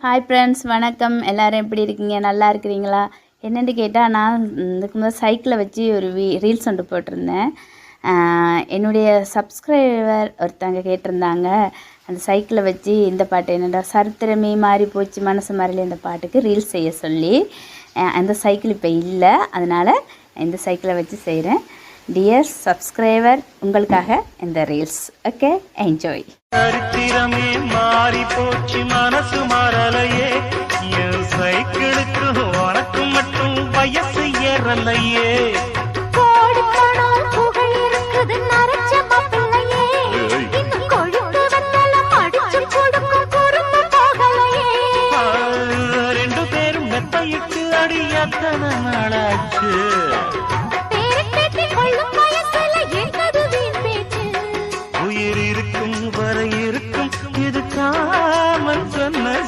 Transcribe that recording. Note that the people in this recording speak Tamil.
ஹாய் ஃப்ரெண்ட்ஸ், வணக்கம். எல்லோரும் எப்படி இருக்கீங்க? நல்லா இருக்கிறீங்களா? என்னென்னு கேட்டால், நான் இதுக்கு முதல் சைக்கிளை வச்சு ஒரு ரீல்ஸ் ஒன்று போட்டிருந்தேன். என்னுடைய சப்ஸ்கிரைபர் ஒருத்தவங்க கேட்டிருந்தாங்க, அந்த சைக்கிளை வச்சு இந்த பாட்டு என்னடா சரித்திரமே மாறி போச்சு மனசு மாறில இந்த பாட்டுக்கு ரீல்ஸ் செய்ய சொல்லி. அந்த சைக்கிள் இப்போ இல்லை, அதனால் இந்த சைக்கிளை வச்சு செய்கிறேன். டியர் சப்ஸ்கிரைபர், உங்களுக்காக இந்த ரீல்ஸ். Okay, enjoy. சரித்திரமே மாறி போச்சு மனசு மாறலையே, என் சைக்கிளுக்கு உனக்கு மட்டும் வயசு ஏறலையே. ரெண்டு பேரும் மெத்தையிட்டு அடியாத்தன நாளாச்சு.